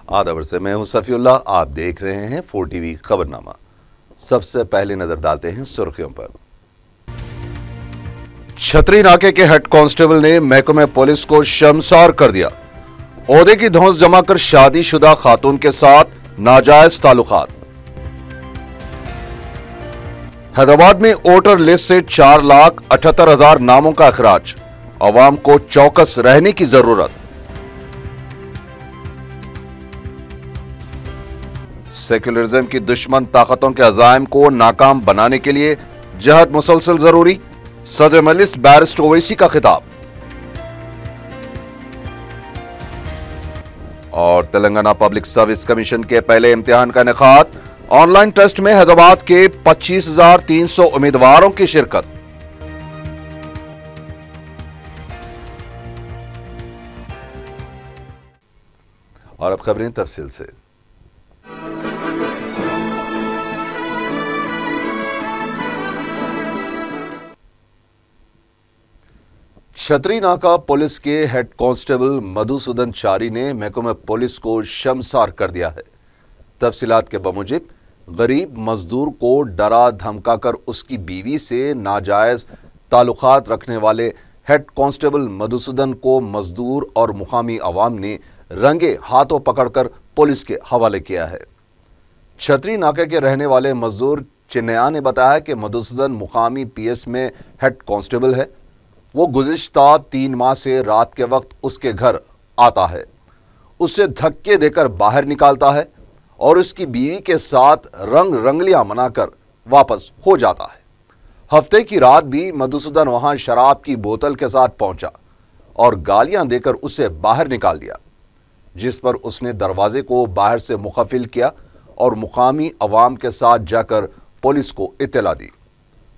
आदाबर से मैं हूं सफीउल्लाह। आप देख रहे हैं 4 टीवी खबरनामा। सबसे पहले नजर डालते हैं सुर्खियों पर। छतरी नाके के हेड कांस्टेबल ने महकमे पुलिस को शर्मसार कर दिया। ओहदे की धौंस जमा कर शादीशुदा खातून के साथ नाजायज ताल्लुकात। हैदराबाद में वोटर लिस्ट से 4,78,000 नामों का अखराज। अवाम को चौकस रहने की जरूरत। सेक्युलरिज्म की दुश्मन ताकतों के अज़ाइम को नाकाम बनाने के लिए जहद मुसलसल जरूरी। सदर मजलिस बैरिस्टर ओवैसी का खिताब। और तेलंगाना पब्लिक सर्विस कमीशन के पहले इम्तिहान का इनेकाद। ऑनलाइन टेस्ट में हैदराबाद के 25,300 उम्मीदवारों की शिरकत। और अब खबरें तफसील से। छतरी नाका पुलिस के हेड कांस्टेबल मधुसूदन चारी ने महकमे पुलिस को शर्मसार कर दिया है। तफसीलात के बमुजिब गरीब मजदूर को डरा धमकाकर उसकी बीवी से नाजायज ताल्लुकात रखने वाले हेड कांस्टेबल मधुसूदन को मजदूर और मुकामी अवाम ने रंगे हाथों पकड़कर पुलिस के हवाले किया है। छतरी नाके के रहने वाले मजदूर चिन्नया ने बताया कि मधुसूदन मुकामी पीएस में हेड कांस्टेबल है। वो गुज़िश्ता 3 माह से रात के वक्त उसके घर आता है, उसे धक्के देकर बाहर निकालता है और उसकी बीवी के साथ रंग रंगलियां मनाकर वापस हो जाता है। हफ्ते की रात भी मधुसूदन वहां शराब की बोतल के साथ पहुंचा और गालियां देकर उसे बाहर निकाल दिया, जिस पर उसने दरवाजे को बाहर से मुखफिल किया और मुकामी अवाम के साथ जाकर पुलिस को इत्तला दी।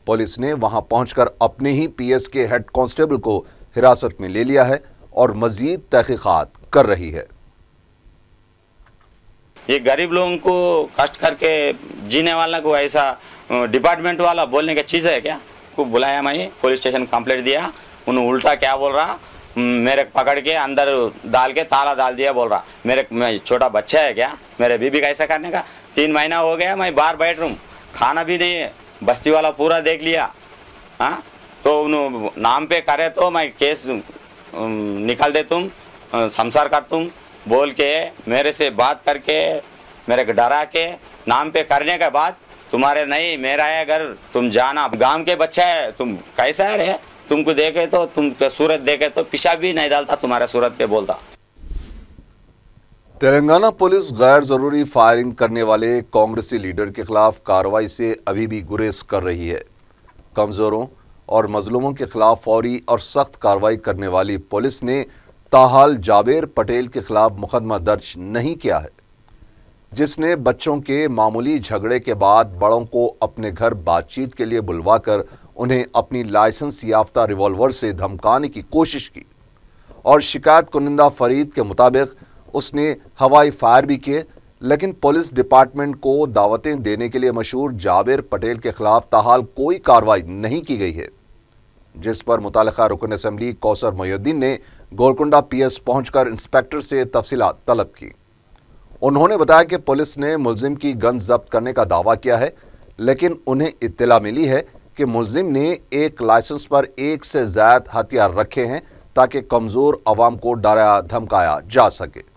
पुलिस ने वहां पहुंचकर अपने ही पीएस के हेड कांस्टेबल को हिरासत में ले लिया है और मजीद तहकीकात कर रही है। ये गरीब लोगों को कष्ट करके जीने वाला को ऐसा डिपार्टमेंट वाला बोलने की चीज़ है क्या? को बुलाया, मैं पुलिस स्टेशन कंप्लेंट दिया, उन्होंने उल्टा क्या बोल रहा, मेरे पकड़ के अंदर डाल के ताला डाल दिया, बोल रहा मैं छोटा बच्चा है क्या, मेरे बीबी का ऐसा करने का। 3 महीना हो गया, मैं बाहर बैठ रहा हूँ, खाना भी नहीं है, बस्ती वाला पूरा देख लिया। हाँ, तो उन्होंने नाम पे करे तो मैं केस निकाल दे, तुम संसार कर तुम बोल के मेरे से बात करके मेरे को डरा के नाम पे करने के बाद तुम्हारे नहीं मेरा है अगर तुम जाना, गांव के बच्चा है, तुम कैसा है रे, तुमको देखे तो तुम सूरत देखे तो पेशाब भी नहीं डालता तुम्हारे सूरत पे, बोलता। तेलंगाना पुलिस गैर जरूरी फायरिंग करने वाले कांग्रेसी लीडर के खिलाफ कार्रवाई से अभी भी गुरेज कर रही है। कमजोरों और मजलूमों के खिलाफ फौरी और सख्त कार्रवाई करने वाली पुलिस ने ताहाल जाबेर पटेल के खिलाफ मुकदमा दर्ज नहीं किया है, जिसने बच्चों के मामूली झगड़े के बाद बड़ों को अपने घर बातचीत के लिए बुलवाकर उन्हें अपनी लाइसेंस याफ्ता रिवॉल्वर से धमकाने की कोशिश की और शिकायत कुनिंदा फरीद के मुताबिक उसने हवाई फायर भी किए, लेकिन पुलिस डिपार्टमेंट को दावतें देने के लिए मशहूर जाबेर पटेल के खिलाफ ताहाल कोई कार्रवाई नहीं की गई है, जिस पर मुतालिका रुकन असेंबली कौसर मोहिउद्दीन ने गोलकुंडा पीएस पहुंचकर इंस्पेक्टर से तफसीलात तलब की। उन्होंने बताया कि पुलिस ने मुलजिम की गन जब्त करने का दावा किया है, लेकिन उन्हें इत्तला मिली है कि मुलजिम ने एक लाइसेंस पर 1 से ज्यादा हथियार रखे हैं ताकि कमजोर अवाम को डराया धमकाया जा सके।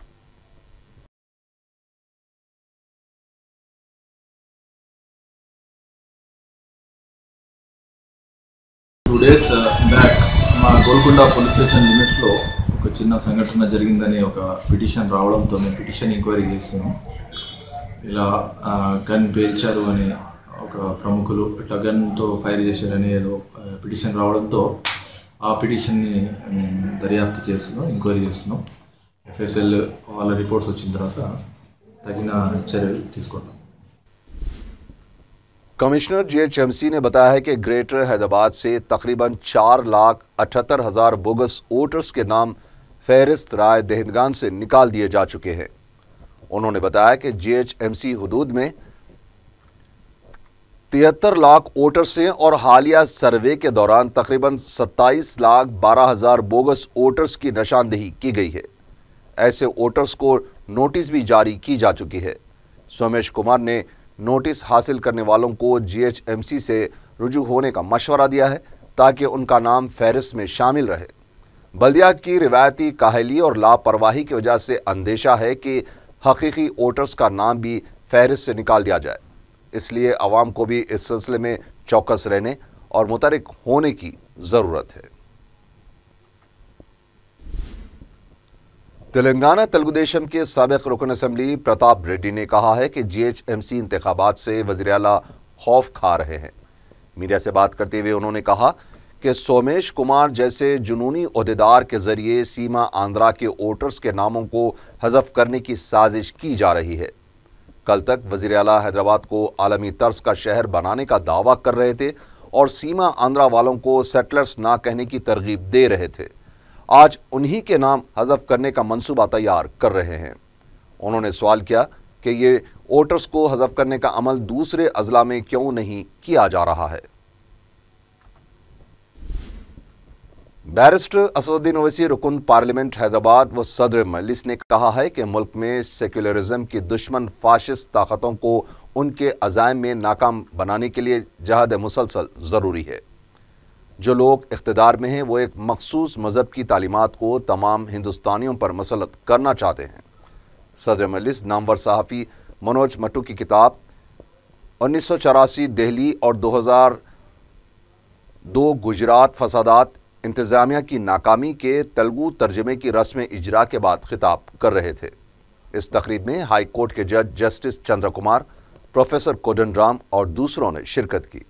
Two days back మా గోల్కొండ పోలీస్ స్టేషన్ లిమిట్స్లో ఒక చిన్న సంఘటన జరిగిందని ఒక పిటిషన్ రావడంతో మేము పిటిషన్ ఎంక్వైరీ చేస్తున్నాం. ఇలా గన్ పేల్చారు అని ఒక ప్రముఖులు ఇట్లా గన్తో ఫైర్ చేశారని ఏదో పిటిషన్ రావడంతో ఆ పిటిషన్ని మేము దర్యాప్తు చేస్తున్నాం, ఎంక్వైరీ చేస్తున్నాం. ఎఫ్ఎస్ఎల్ వాళ్ళ రిపోర్ట్స్ వచ్చిన తర్వాత తగిన చర్యలు తీసుకుంటాం. कमिश्नर जीएचएमसी ने बताया है कि ग्रेटर हैदराबाद से तकरीबन 4,78,000 बोगस वोटर्स के नाम फहरिस्त राय दहिंदगान से निकाल दिए जा चुके हैं। उन्होंने बताया कि जीएचएमसी हुदूद में 73 लाख वोटर्स हैं और हालिया सर्वे के दौरान तकरीबन 27,12,000 बोगस वोटर्स की निशानदेही की गई है। ऐसे वोटर्स को नोटिस भी जारी की जा चुकी है। सोमेश कुमार ने नोटिस हासिल करने वालों को GHMC से रुजू होने का मशवरा दिया है ताकि उनका नाम फहरिस्त में शामिल रहे। बल्दिया की रिवायती काहली और लापरवाही की वजह से अंदेशा है कि हकीकी वोटर्स का नाम भी फहरिस्त से निकाल दिया जाए, इसलिए अवाम को भी इस सिलसिले में चौकस रहने और मुतहरिक होने की ज़रूरत है। तेलंगाना तेलुगु देशम के साबिक रुकन असम्बली प्रताप रेड्डी ने कहा है कि GHMC इंतखाबात से वज़ीर आला खौफ खा रहे हैं। मीडिया से बात करते हुए उन्होंने कहा कि सोमेश कुमार जैसे जुनूनी ओहदेदार के जरिए सीमा आंध्रा के वोटर्स के नामों को हज़फ करने की साजिश की जा रही है। कल तक वज़ीर आला हैदराबाद को आलमी तर्ज का शहर बनाने का दावा कर रहे थे और सीमा आंध्रा वालों को सेटलर्स ना कहने की तरगीब दे रहे थे। आज उन्हीं के नाम हज़फ करने का मंसूबा तैयार कर रहे हैं। उन्होंने सवाल किया कि ये वोटर्स को हज़फ करने का अमल दूसरे अजला में क्यों नहीं किया जा रहा है। बैरिस्टर असदुद्दीन ओवैसी रुकन पार्लियामेंट हैदराबाद व सदर मजलिस ने कहा है कि मुल्क में सेक्युलरिज्म की दुश्मन फाशिस्ट ताकतों को उनके अज़ाइम में नाकाम बनाने के लिए जहद मुसलसल ज़रूरी है। जो लोग इख्तिदार में हैं वो एक मखसूस मज़हब की तालीमात को तमाम हिंदुस्तानियों पर मसलत करना चाहते हैं। सदर मजलिस नामवर सहाफ़ी मनोज मट्टू की किताब 1984 दिल्ली और 2002 गुजरात फसादात इंतज़ामिया की नाकामी के तेलुगु तर्जमे की रस्म इजरा के बाद खिताब कर रहे थे। इस तकरीब में हाई कोर्ट के जज जस्टिस चंद्र कुमार, प्रोफेसर कोदंडराम और दूसरों ने शिरकत की।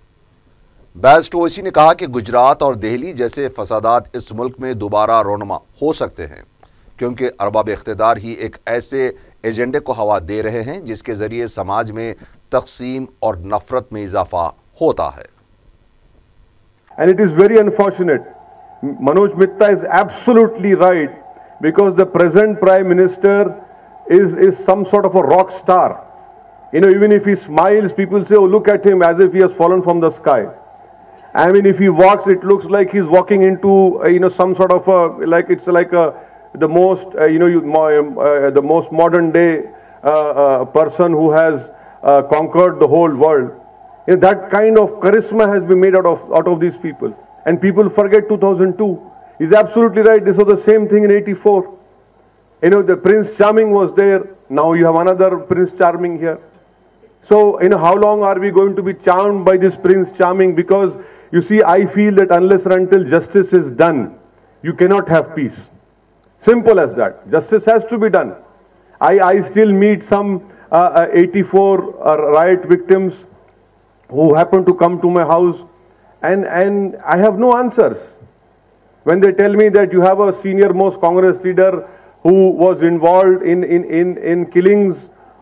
बैरिस्टर ओवैसी ने कहा कि गुजरात और दिल्ली जैसे फसादात इस मुल्क में दोबारा रोनमा हो सकते हैं क्योंकि अरबाब इख्तिदार ही एक ऐसे एजेंडे को हवा दे रहे हैं जिसके जरिए समाज में तकसीम और नफरत में इजाफा होता है। And it is very unfortunate. Manoj Mitta is absolutely right because the present Prime Minister is some sort of a rock star. You know, even if he smiles, people say, oh, look at him as if he has fallen from the sky. I mean, if he walks, it looks like he's walking into, some sort of the most, the most modern day person who has conquered the whole world. You know, that kind of charisma has been made out of these people. And people forget 2002. He's absolutely right. This was the same thing in 84. You know, the Prince Charming was there. Now you have another Prince Charming here. So, how long are we going to be charmed by this Prince Charming? Because, you see, I feel that unless and until justice is done, you cannot have peace. Simple as that. Justice has to be done. I still meet some 84 riot victims who happen to come to my house, and I have no answers. When they tell me that you have a senior most Congress leader who was involved in killings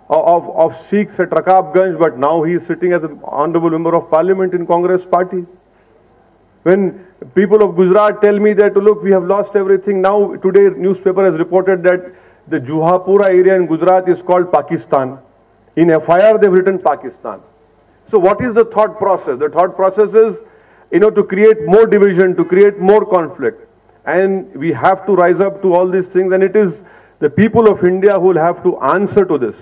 of Sikhs at Rakabganj, but now he is sitting as an honorable member of parliament in Congress party. When people of Gujarat tell me that, look, we have lost everything. Now, today newspaper has reported that the Juhapura area in Gujarat is called Pakistan. In FIR, they've written Pakistan. So what is the thought process? The thought process is, to create more division, to create more conflict. And we have to rise up to all these things. And it is the people of India who will have to answer to this,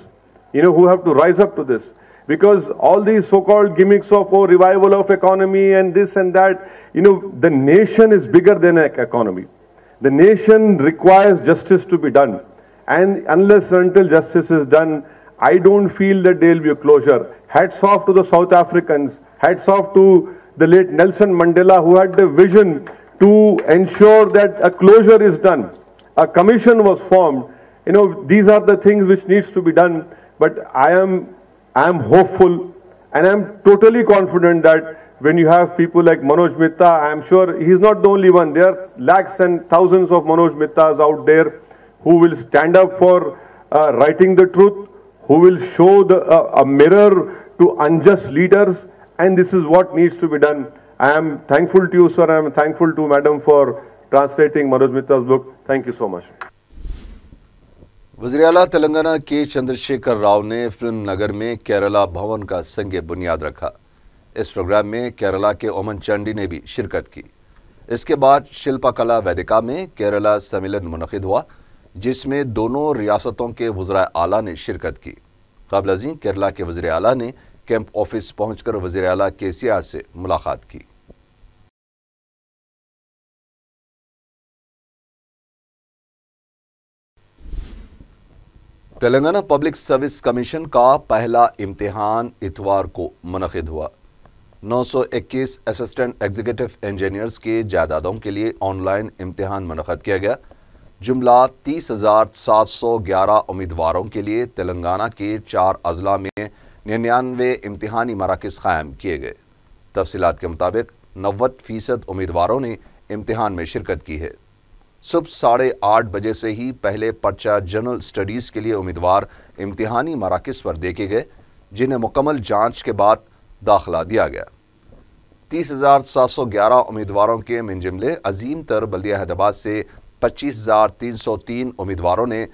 who have to rise up to this. Because all these so-called gimmicks of revival of economy and this and that, the nation is bigger than an economy. The nation requires justice to be done. And unless and until justice is done, I don't feel that there will be a closure. Hats off to the South Africans. Hats off to the late Nelson Mandela, who had the vision to ensure that a closure is done. A commission was formed. These are the things which needs to be done. But I am hopeful and I am totally confident that when you have people like Manoj Mitta, I am sure he is not the only one. There are lakhs and thousands of Manoj Mittas out there who will stand up for writing the truth, who will show a mirror to unjust leaders, and this is what needs to be done. I am thankful to you, sir. I am thankful to Madam for translating Manoj Mitta's book. Thank you so much. वज़ीर आला तेलंगाना के चंद्रशेखर राव ने film नगर में केरला भवन का संगे बुनियाद रखा। इस प्रोग्राम में केरला के ओमन चंडी ने भी शिरकत की। इसके बाद शिल्पा कला वेदिका में केरला सम्मेलन मुनक़िद हुआ। जिसमें दोनों रियासतों के वज़राए आला ने शिरकत की। क़ब्ल अज़ीं केरला के वज़ीर आला ने कैंप ऑफिस पहुंचकर वज़ीर आला KCR से मुलाकात की। तेलंगाना पब्लिक सर्विस कमीशन का पहला इम्तिहान इतवार को मुनक़िद हुआ। 921 असिस्टेंट एग्जीक्यूटिव इंजीनियर्स के जायदादों के लिए ऑनलाइन इम्तिहान मुनक़िद किया गया। जुमला 30,711 उम्मीदवारों के लिए तेलंगाना के 4 अजला में 99 इम्तिहानी मराकज़ क़ायम किए गए। तफसीलात के मुताबिक 90% उम्मीदवारों ने इम्तिहान में शिरकत की है। सुबह 8:30 बजे से ही पहले पर्चा जनरल स्टडीज़ के लिए उम्मीदवार इम्तिहानी मराकज़ पर देखे गए, जिन्हें मुकम्मल जांच के बाद दाखिला दिया गया। 30,711 उम्मीदवारों के मिन जुमले अजीम तर बल्दिया हैदराबाद से 25,303 उम्मीदवारों ने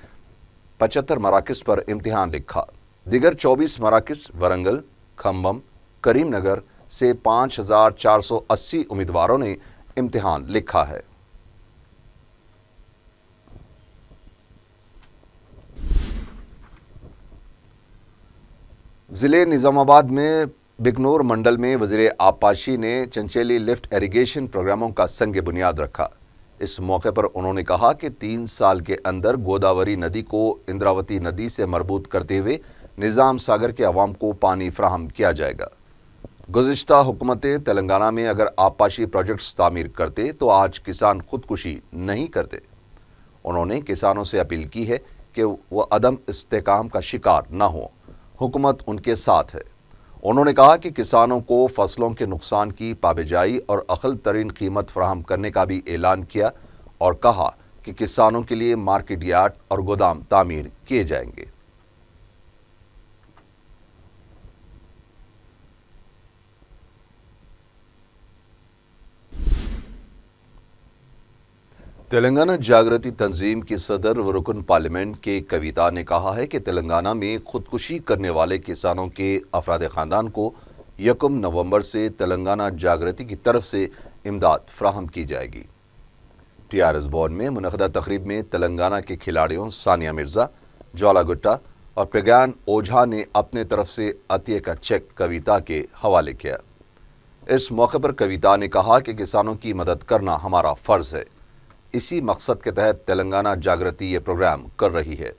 75 मराकज़ पर इम्तिहान लिखा। दिगर 24 मराकज़ वरंगल, खम्बम, करीमनगर से 5,480 उम्मीदवारों ने इम्तिहान लिखा है। ज़िले निज़ामाबाद में बिकनूर मंडल में वज़ीर आबपाशी ने चंचेली लिफ्ट इरिगेशन प्रोग्रामों का संग बुनियाद रखा। इस मौके पर उन्होंने कहा कि 3 साल के अंदर गोदावरी नदी को इंद्रावती नदी से मरबूत करते हुए निज़ाम सागर के अवाम को पानी फराहम किया जाएगा। गुज़िश्ता हुकूमतें तेलंगाना में अगर आबपाशी प्रोजेक्ट्स तामीर करते तो आज किसान खुदकुशी नहीं करते। उन्होंने किसानों से अपील की है कि वह अदम इस्तेकाम का शिकार न हो, हुकूमत उनके साथ है। उन्होंने कहा कि किसानों को फसलों के नुकसान की पाबेजाई और अक़ल तरीन कीमत फराहम करने का भी ऐलान किया और कहा कि किसानों के लिए मार्केट यार्ड और गोदाम तामीर किए जाएंगे। तेलंगाना जागृति तंजीम की सदर व रुकन पार्लियामेंट के कविता ने कहा है कि तेलंगाना में खुदकुशी करने वाले किसानों के अफराद ख़ानदान को 1 नवंबर से तेलंगाना जागृति की तरफ से इमदाद फराहम की जाएगी। TRS भवन में मुनक़दा तक़रीब में तेलंगाना के खिलाड़ियों सानिया मिर्ज़ा, ज्वाला गुट्टा और प्रज्ञान ओझा ने अपने तरफ से अतिये का चेक कविता के हवाले किया। इस मौके पर कविता ने कहा कि किसानों की मदद करना हमारा फ़र्ज़ है। इसी मकसद के तहत तेलंगाना जागृति ये प्रोग्राम कर रही है।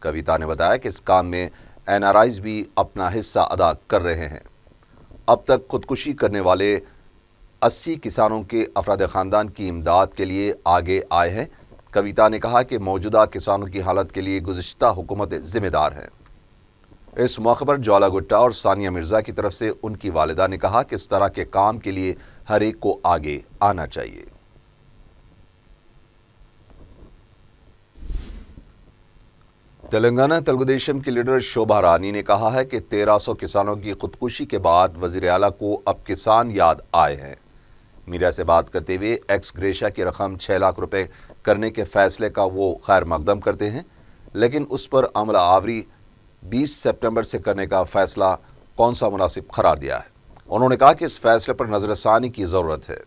कविता ने बताया कि इस काम में NRIs भी अपना हिस्सा अदा कर रहे हैं। अब तक खुदकुशी करने वाले 80 किसानों के अफराद ख़ानदान की इमदाद के लिए आगे आए हैं। कविता ने कहा कि मौजूदा किसानों की हालत के लिए गुज़िश्ता हुकूमतें ज़िम्मेदार हैं। इस मौके पर ज्वाला गुट्टा और सानिया मिर्ज़ा की तरफ से उनकी वालिदा ने कहा कि इस तरह के काम के लिए हर एक को आगे आना चाहिए। तेलंगाना तेलुगुदेशम की लीडर शोभा रानी ने कहा है कि 1300 किसानों की खुदकुशी के बाद वज़ीर आला को अब किसान याद आए हैं। मीडिया से बात करते हुए एक्स ग्रेशिया की रकम 6 लाख रुपए करने के फैसले का वो खैर मकदम करते हैं, लेकिन उस पर अमला आवरी 20 सितंबर से करने का फैसला कौन सा मुनासिब करार दिया है। उन्होंने कहा कि इस फैसले पर नज़रसानी की ज़रूरत है।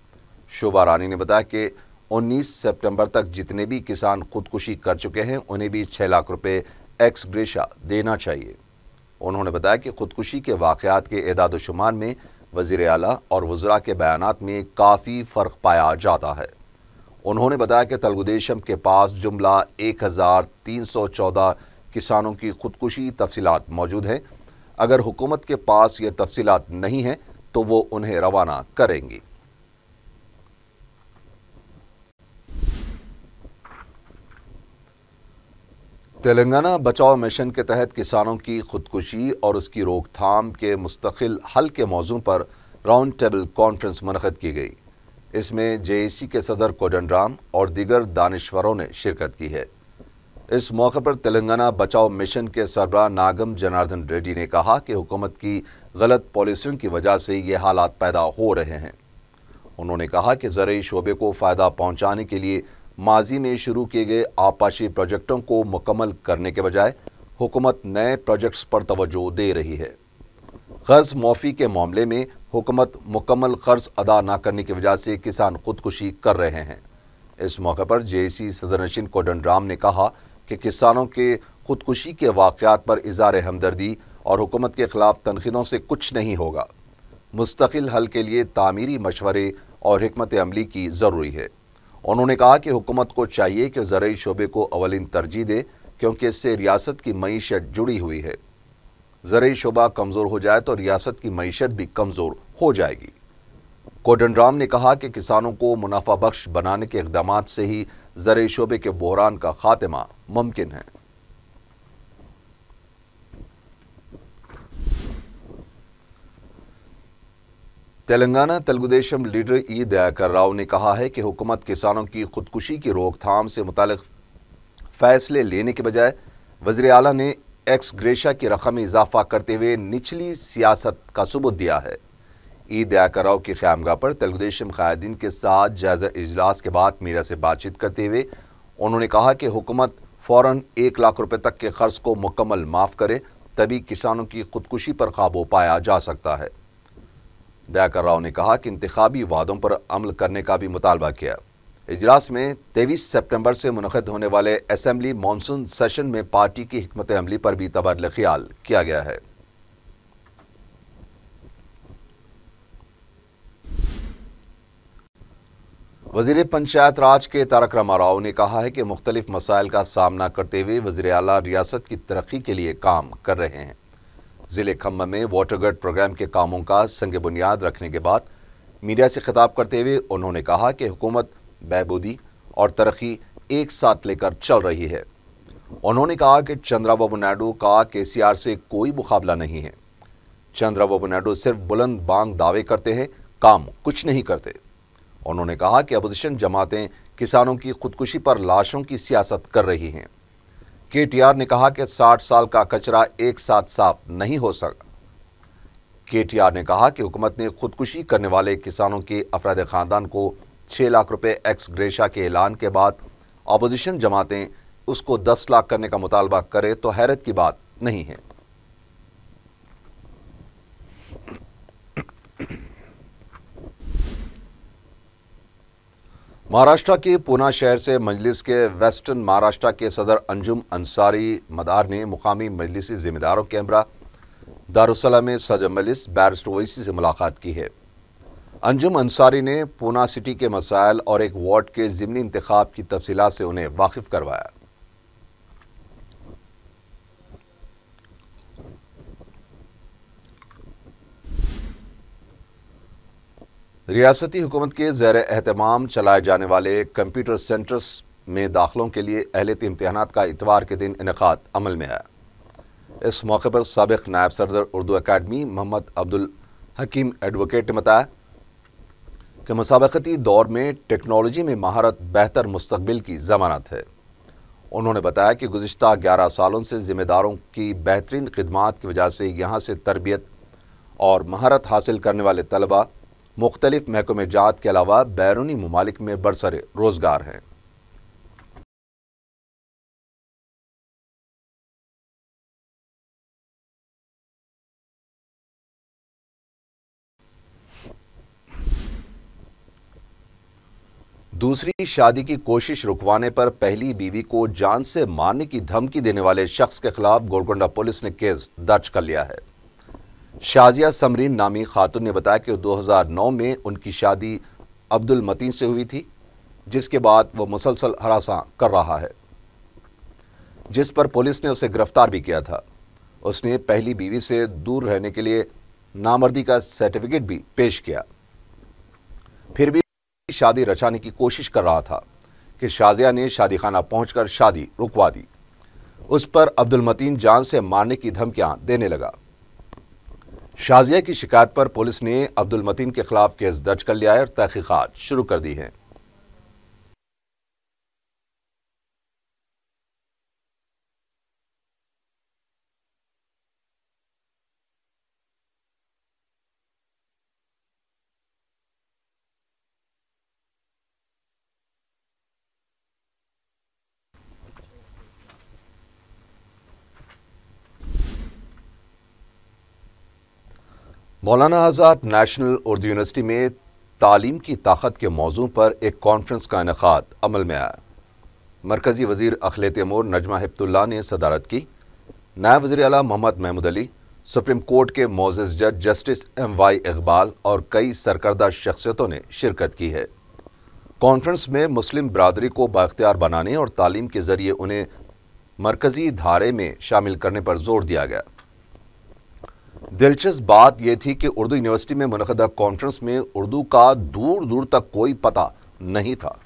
शोभा रानी ने बताया कि 19 सितंबर तक जितने भी किसान खुदकुशी कर चुके हैं उन्हें भी 6 लाख रुपए एक्स ग्रेशिया देना चाहिए। उन्होंने बताया कि खुदकुशी के वाक़यात के एदाद शुमार में वज़ीर आला और वज़रा के बयानात में काफ़ी फ़र्क पाया जाता है। उन्होंने बताया कि तेलुगुदेशम के पास जुमला 1314 किसानों की खुदकुशी तफसीलात मौजूद हैं। अगर हुकूमत के पास ये तफसीलात नहीं हैं तो वो उन्हें रवाना करेंगी। तेलंगाना बचाओ मिशन के तहत किसानों की खुदकुशी और उसकी रोकथाम के मुस्तकिल हल के मौजू पर राउंड टेबल कॉन्फ्रेंस मुनक़िद की गई। इसमें JAC के सदर कोदंडराम और दीगर दानिश्वरों ने शिरकत की है। इस मौके पर तेलंगाना बचाओ मिशन के सरबराह नागम जनार्दन रेड्डी ने कहा कि हुकूमत की गलत पॉलिसियों की वजह से ये हालात पैदा हो रहे हैं। उन्होंने कहा कि ज़रूरी शोबे को फ़ायदा पहुँचाने के लिए माजी में शुरू किए गए आबपाशी प्रोजेक्टों को मुकम्मल करने के बजाय हुकूमत नए प्रोजेक्ट्स पर तवज्जो दे रही है। कर्ज माफ़ी के मामले में हुकूमत मुकम्मल कर्ज अदा न करने की वजह से किसान खुदकुशी कर रहे हैं। इस मौके पर JAC सदरनशीन कोदंडराम ने कहा کہ کسانوں کے خودکشی کے واقعات پر اظہار ہمدردی اور حکومت کے خلاف تنقیدوں سے کچھ نہیں ہوگا۔ مستقل حل کے لیے تعمیری مشورے اور حکمت عملی کی ضروری ہے۔ انہوں نے کہا کہ حکومت کو چاہیے کہ زرعی شعبے کو اولین ترجیح دے، کیونکہ اس سے ریاست کی معیشت جڑی ہوئی ہے۔ زرعی شعبہ کمزور ہو جائے تو ریاست کی معیشت بھی کمزور ہو جائے گی۔ کوڈن رام نے کہا کہ کسانوں کو منافع بخش بنانے کے اقدامات سے ہی زرعی شعبے کے بحران کا خاتمہ ممکن ہے۔ تلنگانہ تلگو دیشم لیڈر ای دیاکر راؤ نے کہا ہے کہ حکومت کسانوں کی خودکشی کی روک تھام سے متعلق فیصلے لینے کے بجائے وزیر اعلیٰ نے ایکس گریشیا کی رقم میں اضافہ کرتے ہوئے نچلی سیاست کا ثبوت دیا ہے۔ ای دیاکر راؤ کی خیامگاہ پر تلگو دیشم قائدین کے ساتھ جائزہ اجلاس کے بعد میڈیا سے بات چیت کرتے ہوئے انہوں نے کہا کہ حکومت فوراً 1 لاکھ روپے تک کے قرض کو مکمل معاف کرے، تبھی کسانوں کی خودکشی پر قابو پایا جا سکتا ہے۔ دیاکر راؤ نے کہا کہ انتخابی وعدوں پر عمل کرنے کا بھی مطالبہ کیا۔ اجلاس میں 23 سپٹمبر سے منعقد ہونے والے اسمبلی مانسون سیشن میں پارٹی کی حکمت عملی پر بھی تبادلہ خیال کیا گیا ہے۔ وزیر پنچایت راج کے تارک راما راؤ نے کہا ہے کہ مختلف مسائل کا سامنا کرتے ہوئے وزیر اعلیٰ ریاست کی ترقی کے لیے کام کر رہے ہیں۔ ضلع کھمم میں واٹر گرڈ پروگرام کے کاموں کا سنگ بنیاد رکھنے کے بعد میڈیا سے خطاب کرتے ہوئے انہوں نے کہا کہ حکومت بہبودی اور ترقی ایک ساتھ لے کر چل رہی ہے۔ انہوں نے کہا کہ چندرا بابو نائیڈو کا KCR سے کوئی مقابلہ نہیں ہے۔ چندرا بابو نائیڈو صرف بلند بانگ دعوے کرتے ہیں، کام کچھ نہیں کرتے۔ انہوں نے کہا کہ اپوزیشن جماعتیں کسانوں کی خودکشی پر لاشوں کی سیاست کر رہی ہیں۔ KTR نے کہا کہ 60 سال کا کچرا ایک ساتھ صاف نہیں ہو سکا۔ KTR نے کہا کہ حکومت نے خودکشی کرنے والے کسانوں کے افراد خاندان کو 6 لاکھ روپے ایکس گریشیا کے اعلان کے بعد اپوزیشن جماعتیں اس کو 10 لاکھ کرنے کا مطالبہ کرے تو حیرت کی بات نہیں ہے۔ مہاراشٹر کے پونا شہر سے مجلس کے ویسٹرن مہاراشٹر کے صدر انجم انصاری مدار نے مقامی مجلسی ذمہ داروں کے ہمراہ دارالسلام میں صدر مجلس بیرسٹر اویسی سے ملاقات کی ہے۔ انجم انصاری نے پونا سٹی کے مسائل اور ایک وارڈ کے ضمنی انتخاب کی تفصیلات سے انہیں واقف کروایا۔ ریاستی حکومت کے زیر اہتمام چلائے جانے والے کمپیوٹر سینٹرز میں داخلوں کے لیے اہلیت امتحانات کا اتوار کے دن انعقاد عمل میں آیا۔ اس موقع پر سابق نائب صدر اردو اکیڈمی محمد عبدالحکیم ایڈوکیٹ نے بتایا کہ مسابقتی دور میں ٹیکنالوجی میں مہارت بہتر مستقبل کی ضمانت ہے۔ انہوں نے بتایا کہ گزشتہ 11 سالوں سے ذمہ داروں کی بہترین خدمات کی وجہ سے یہاں سے تربیت اور مہارت حاصل کرنے والے طلباء مختلف محکمہ جات کے علاوہ بیرونی ممالک میں برسر روزگار ہیں۔ دوسری شادی کی کوشش رکوانے پر پہلی بیوی کو جان سے مارنے کی دھمکی دینے والے شخص کے خلاف گولکنڈہ پولیس نے کیس درج کر لیا ہے۔ شازیہ سمرین نامی خاتون نے بتایا کہ 2009 میں ان کی شادی عبد المتین سے ہوئی تھی، جس کے بعد وہ مسلسل ہراساں کر رہا ہے، جس پر پولیس نے اسے گرفتار بھی کیا تھا۔ اس نے پہلی بیوی سے دور رہنے کے لیے نامردی کا سرٹیفکیٹ بھی پیش کیا، پھر بھی شادی رچانے کی کوشش کر رہا تھا کہ شازیہ نے شادی خانہ پہنچ کر شادی رکوا دی۔ اس پر عبد المتین جان سے مارنے کی دھمکیاں دینے لگا۔ شازیہ کی شکایت پر پولیس نے عبد المتین کے خلاف کیس درج کر لیا ہے اور تحقیقات شروع کر دی ہیں۔ مولانا آزاد نیشنل اردو یونیورسٹی میں تعلیم کی طاقت کے موضوع پر ایک کانفرنس کا انعقاد عمل میں آیا۔ मरकजी वजीर अखिलेत अमूर नजमा हिप्तुल्लाह ने सदारत की। नायब वज़ीर आला मोहम्मद महमूद अली, सुप्रीम कोर्ट के मोअज़्ज़ज़ जज जस्टिस M.Y. इकबाल और कई सरकर्दा शख्सियतों ने शिरकत की है। कॉन्फ्रेंस में मुस्लिम बरादरी को बाइख्तियार बनाने और तालीम के ज़रिए उन्हें मरकजी धारे में शामिल करने पर जोर दिया गया। दिलचस्प बात यह थी कि उर्दू यूनिवर्सिटी में मुनक़दा कॉन्फ्रेंस में उर्दू का दूर दूर तक कोई पता नहीं था।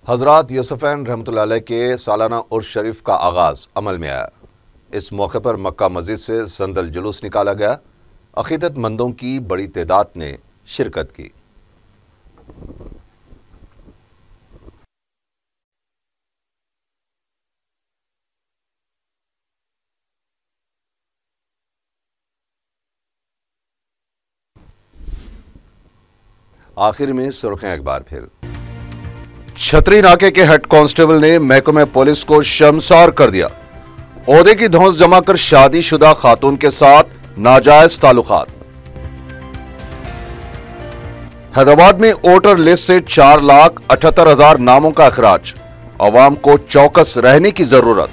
हज़रात यूसुफ़ैन रहमतुल्लाह अलैह के सालाना उर्स शरीफ का आगाज़ अमल में आया। इस मौके पर मक्का मस्जिद से संदल जुलूस निकाला गया। अक़ीदतमंदों की बड़ी तादाद ने शिरकत की। आखिर में सुर्ख़ियां एक बार फिर। छतरी नाके के हेड कांस्टेबल ने महकमे पुलिस को शर्मसार कर दिया। ओहदे की धौंस जमा कर शादीशुदा खातून के साथ नाजायज ताल्लुकात। हैदराबाद में वोटर लिस्ट से 4,78,000 नामों का अखराज। अवाम को चौकस रहने की जरूरत।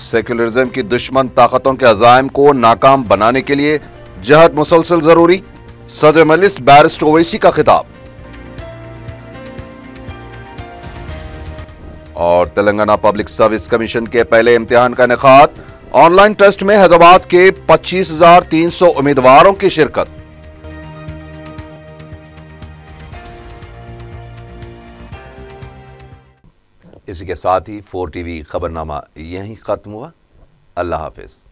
सेक्युलरिज्म की दुश्मन ताकतों के अज़ाइम को नाकाम बनाने के लिए जहद मुसलसल जरूरी। सदर मजलिस बैरिस्टर ओवैसी का खिताब। और तेलंगाना पब्लिक सर्विस कमीशन के पहले इम्तिहान का इनेकाद। ऑनलाइन टेस्ट में हैदराबाद के 25,300 उम्मीदवारों की शिरकत। इसी के साथ ही 4 TV खबरनामा यहीं खत्म हुआ। अल्लाह हाफिज।